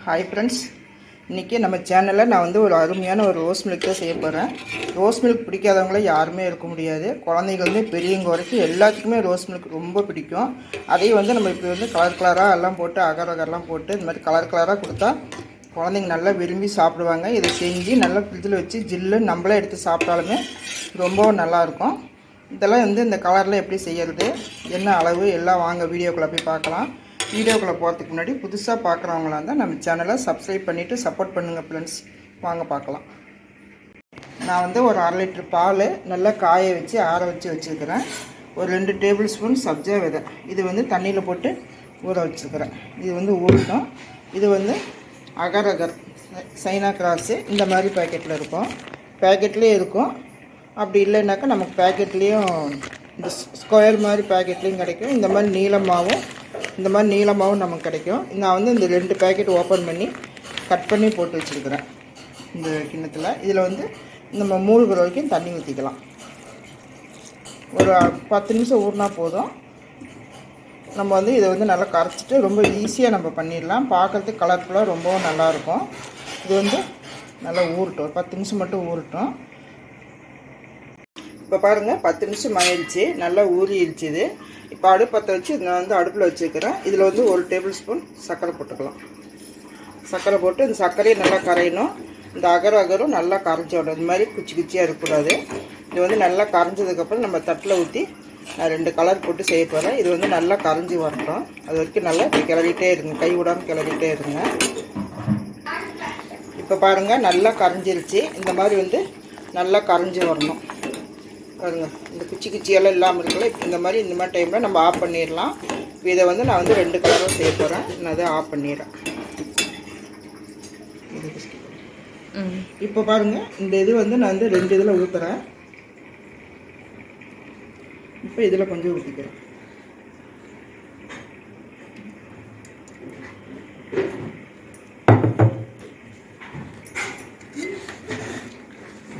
Hi friends, இன்றைக்கி நம்ம சேனலில் நான் வந்து ஒரு அருமையான ஒரு ரோஸ் மில்க் தான் செய்ய போகிறேன். ரோஸ் மில்க் பிடிக்காதவங்கள யாருமே இருக்க முடியாது. குழந்தைங்கள்ந்து பெரியவங்க வரைக்கும் எல்லாத்துக்குமே ரோஸ் மில்க் ரொம்ப பிடிக்கும். அதையும் வந்து நம்ம இப்படி வந்து கலர் கலராக எல்லாம் போட்டு அகர் அகர்லாம் போட்டு இந்த மாதிரி கலர் கலராக கொடுத்தா குழந்தைங்க நல்லா விரும்பி சாப்பிடுவாங்க. இதை செஞ்சு நல்லா ஃப்ரிட்ஜில் வச்சு ஜில்லுன்னு நம்மளே எடுத்து சாப்பிட்டாலுமே ரொம்பவும் நல்லாயிருக்கும். இதெல்லாம் வந்து இந்த கலரில் எப்படி செய்கிறது, என்ன அளவு எல்லாம் வாங்க வீடியோக்குள்ளே போய் பார்க்கலாம். வீடியோக்குள்ளே போகிறதுக்கு முன்னாடி புதுசாக பார்க்குறவங்களா இருந்தால் நம்ம சேனலை சப்ஸ்கிரைப் பண்ணிவிட்டு சப்போர்ட் பண்ணுங்கள் ஃப்ரெண்ட்ஸ். வாங்க பார்க்கலாம். நான் வந்து ஒரு 1/2 லிட்டர் பால் நல்லா காய வச்சு ஆற வச்சு வச்சுருக்கிறேன். ஒரு 2 டேபிள் ஸ்பூன் சப்ஜா விதை இது வந்து தண்ணியில் போட்டு ஊற வச்சுருக்கிறேன். இது வந்து ஊறட்டும். இது வந்து அகர் அகர் சைனா கிராஸு இந்த மாதிரி பேக்கெட்டில் இருக்கும், பேக்கெட்லேயும் இருக்கும். அப்படி இல்லைன்னாக்கா நமக்கு பேக்கெட்லேயும் இந்த ஸ்கொயர் மாதிரி பேக்கெட்லேயும் கிடைக்கும். இந்த மாதிரி நீளமாகவும் நமக்கு கிடைக்கும். நான் வந்து இந்த 2 பேக்கெட் ஓப்பன் பண்ணி கட் பண்ணி போட்டு வச்சுருக்கிறேன் இந்த கிண்ணத்தில். இதில் வந்து நம்ம மூழ்கிற வரைக்கும் தண்ணி ஊற்றிக்கலாம். ஒரு 10 நிமிஷம் ஊறினா போதும். நம்ம வந்து இதை வந்து நல்லா கரைச்சிட்டு ரொம்ப ஈஸியாக நம்ம பண்ணிடலாம். பார்க்குறதுக்கு கலர்ஃபுல்லாக ரொம்பவும் நல்லாயிருக்கும். இது வந்து நல்லா ஊறட்டும், ஒரு 10 நிமிஷம் மட்டும் ஊறட்டும். இப்போ பாருங்கள், 10 நிமிஷம் ஆயிடுச்சு, நல்லா ஊறிடுச்சு. இது இப்போ அடுப்பத்தை வச்சு நான் வந்து அடுப்பில் வச்சுருக்கிறேன். இதில் வந்து 1 டேபிள் ஸ்பூன் சர்க்கரை போட்டுக்கலாம். சர்க்கரை போட்டு இந்த சர்க்கரையை நல்லா கரையணும். இந்த அகரும் நல்லா கரைச்சி விடணும். இந்த மாதிரி குச்சி குச்சியாக இருக்கக்கூடாது. இது வந்து நல்லா கரைஞ்சதுக்கப்புறம் நம்ம தட்டில் ஊற்றி நான் 2 கலர் போட்டு செய்ய போகிறேன். இது வந்து நல்லா கரைஞ்சி வரட்டும். அது வரைக்கும் நல்லா கிளறிட்டே இருங்க, கை விடாமல் கிளறிட்டே இருங்க. இப்போ பாருங்கள், நல்லா கரைஞ்சிருச்சு. இந்த மாதிரி வந்து நல்லா கரைஞ்சி வரணும். பாருங்கள், இந்த குச்சி குச்சியெல்லாம் இல்லாமல் இருக்குல்ல, இந்த மாதிரி டைமில் நம்ம ஆஃப் பண்ணிடலாம். இதை வந்து நான் வந்து 2 கலரும் செய்ய போகிறேன். நான் அதை ஆஃப் பண்ணிடுறேன். இப்போ பாருங்கள், இந்த இது வந்து நான் வந்து 2 இதில் ஊற்றுறேன். இப்போ இதில் கொஞ்சம் ஊற்றிக்கிறேன்.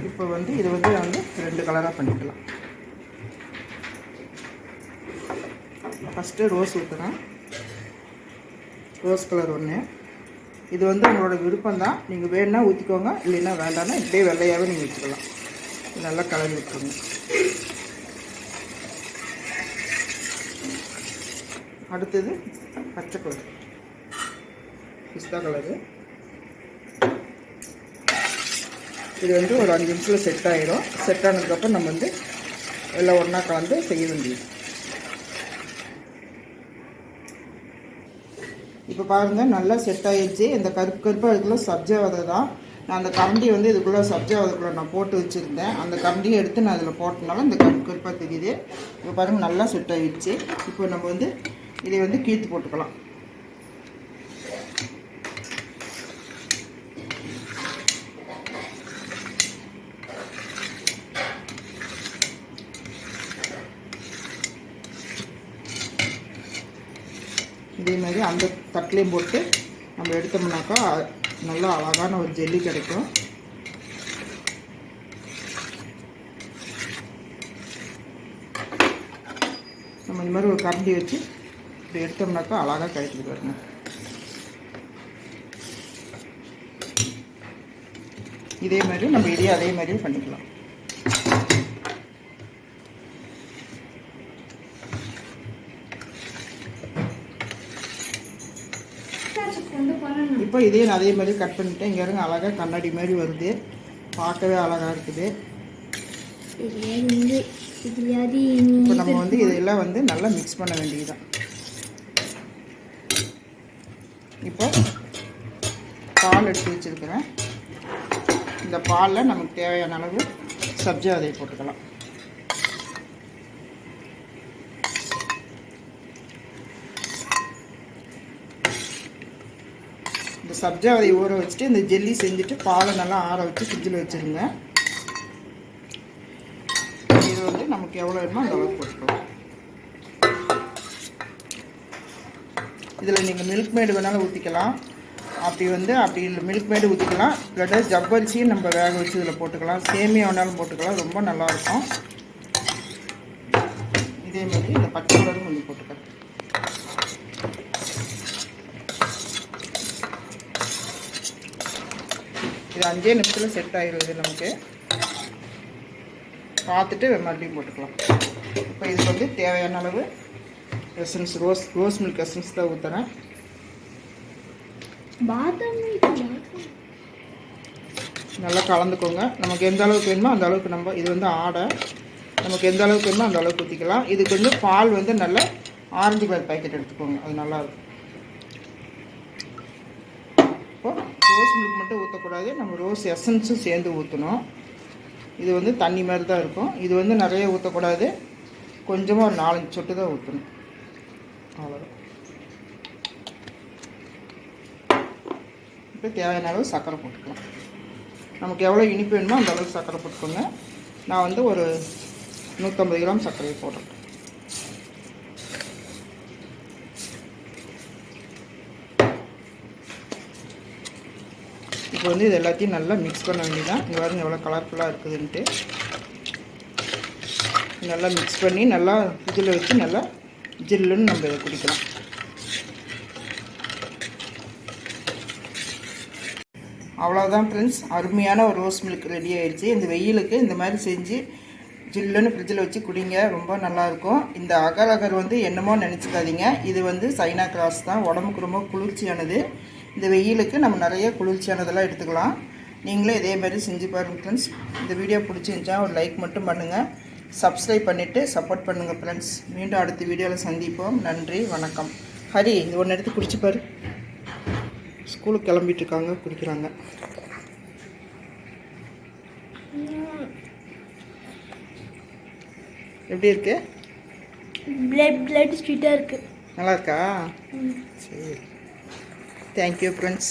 இப்போ வந்து இது வந்து நான் வந்து 2 கலராக பண்ணிக்கலாம். ஃபஸ்ட்டு ரோஸ் ஊற்றுறேன். ரோஸ் கலர் ஒன்று. இது வந்து உங்களோட விருப்பம் தான். நீங்கள் வேணுன்னா ஊற்றிக்கோங்க, இல்லைன்னா வேண்டாம்னா இப்படியே வெள்ளையாகவே நீங்கள் வச்சுக்கலாம். நல்லா கலர் விட்டுருங்க. அடுத்தது பச்சை கலர், பிஸ்தா கலரு. இது வந்து ஒரு 5 நிமிஷத்தில் செட் ஆகிடும். செட் ஆனதுக்கப்புறம் நம்ம வந்து எல்லாம் ஒன்றா கலந்து செய்ய வேண்டியது. இப்போ பாருங்கள், நல்லா செட் ஆகிடுச்சு. இந்த கருப்பாக இதுக்குள்ளே சப்ஜா விதை தான். நான் அந்த கரண்டி வந்து இதுக்குள்ளே சப்ஜா விதைக்குள்ளே நான் போட்டு வச்சுருந்தேன். அந்த கரண்டியை எடுத்து நான் அதில் போட்டனால இந்த கருப்பாக தெரியுது. இப்போ பாருங்கள், நல்லா செட் ஆகிடுச்சு. இப்போ நம்ம வந்து இதை வந்து கீழ்த்து போட்டுக்கலாம். இதே மாதிரி அந்த தட்டிலையும் போட்டு நம்ம எடுத்தோம்னாக்கா நல்லா அழகான ஒரு ஜெல்லி கிடைக்கும். நம்ம இந்த மாதிரி ஒரு கரண்டி வச்சு இப்படி எடுத்தோம்னாக்கா அழகாக கிடைக்குது பாருங்க. இதே மாதிரி நம்ம அதே மாதிரி பண்ணிக்கலாம். இப்போ இதே நான் அதே மாதிரி கட் பண்ணிட்டேன். இங்கே இருங்க, அழகாக கண்ணாடி மாதிரி வருது, பார்க்கவே அழகாக இருக்குது. இப்போ நம்ம வந்து இதெல்லாம் வந்து நல்லா மிக்ஸ் பண்ண வேண்டியதுதான். இப்போ பால் எடுத்து வச்சுருக்கிறேன். இந்த பாலில் நமக்கு தேவையான அளவு சப்ஜா விதையை போட்டுக்கலாம். இந்த சப்ஜா விதையை ஊற வச்சுட்டு இந்த ஜெல்லி செஞ்சுட்டு பாலை நல்லா ஆற வச்சு ஃப்ரிட்ஜில் வச்சுருங்க. இது வந்து நமக்கு எவ்வளோ வேணுமோ அந்த அளவுக்கு போட்டுக்கலாம். இதில் நீங்கள் மில்க் மேடு வேணாலும் ஊற்றிக்கலாம். அப்படி இல்லை மில்க் மேடு ஊற்றிக்கலாம். இல்லாட்டா ஜவ்வரிசியும் நம்ம வேக வச்சு இதில் போட்டுக்கலாம். சேமியா வேணாலும் போட்டுக்கலாம், ரொம்ப நல்லாயிருக்கும். இதே மாதிரி இந்த பச்சை கலரும் கொஞ்சம் போட்டுக்கலாம். ஒரு 5 நிமிஷத்தில் செட் ஆகிடுது நமக்கு. பார்த்துட்டு மறுபடியும் போட்டுக்கலாம். இப்போ இதுக்கு வந்து தேவையான அளவு எசன்ஸ் ரோஸ் மில்க் எசன்ஸ் தான் ஊற்றுறேன். நல்லா கலந்துக்கோங்க. நமக்கு எந்த அளவுக்கு வேணுமோ அந்த அளவுக்கு நம்ம இது வந்து ஆடை நமக்கு எந்த அளவுக்கு வேணுமோ அந்த அளவுக்கு ஊற்றிக்கலாம். இதுக்கு வந்து பால் வந்து நல்லா ஆரஞ்சு கலர் பேக்கெட் எடுத்துக்கோங்க, அது நல்லாயிருக்கும். இப்போது ரோஸ் மில்க் மட்டும் ஊற்றக்கூடாது, நம்ம ரோஸ் எசன்ஸும் சேர்ந்து ஊற்றணும். இது வந்து தண்ணி மாதிரி தான் இருக்கும். இது வந்து நிறைய ஊற்றக்கூடாது, கொஞ்சமாக ஒரு 4-5 சொட்டு தான் ஊற்றணும், அவ்வளோதான். இப்போ தேவையான அளவு சர்க்கரை போட்டுக்கலாம். நமக்கு எவ்வளோ இனிப்பு வேணுமோ அந்த அளவுக்கு சர்க்கரை போட்டுக்கோங்க. நான் வந்து ஒரு 150 கிராம் சர்க்கரையை போடுறேன். இப்போ வந்து இது எல்லாத்தையும் நல்லா மிக்ஸ் பண்ண வேண்டியதான். இங்கே பாருங்க எவ்வளோ கலர்ஃபுல்லாக இருக்குதுன்ட்டு. நல்லா மிக்ஸ் பண்ணி நல்லா ஃப்ரிட்ஜில் வச்சு நல்லா ஜில்லுன்னு நம்ம இதை குடிக்கலாம். அவ்வளோதான் ஃப்ரெண்ட்ஸ், அருமையான ஒரு ரோஸ் மில்க் ரெடி ஆகிடுச்சு. இந்த வெயிலுக்கு இந்த மாதிரி செஞ்சு ஜில்லுன்னு ஃப்ரிட்ஜில் வச்சு குடிங்க, ரொம்ப நல்லாயிருக்கும். இந்த அகர் வந்து என்னமோ நினச்சிக்காதீங்க, இது வந்து சைனா கிராஸ் தான், உடம்புக்கு ரொம்ப குளிர்ச்சியானது. இந்த வெயிலுக்கு நம்ம நிறைய குளிர்ச்சியானதெல்லாம் எடுத்துக்கலாம். நீங்களே இதே மாதிரி செஞ்சு பாருங்கள் ஃப்ரெண்ட்ஸ். இந்த வீடியோ பிடிச்சிருந்துச்சா ஒரு லைக் மட்டும் பண்ணுங்கள், சப்ஸ்கிரைப் பண்ணிவிட்டு சப்போர்ட் பண்ணுங்கள் ஃப்ரெண்ட்ஸ். மீண்டும் அடுத்த வீடியோவில் சந்திப்போம். நன்றி, வணக்கம். ஹரி, இது ஒன்று எடுத்து குடிச்சு பாரு. ஸ்கூலுக்கு கிளம்பிட்டுருக்காங்க, குடிக்கிறாங்க. எப்படி இருக்கு? பிளட் ஸ்வீட்டாக இருக்குது. நல்லா இருக்கா? சரி, தேங்க்யூ ஃப்ரெண்ட்ஸ்.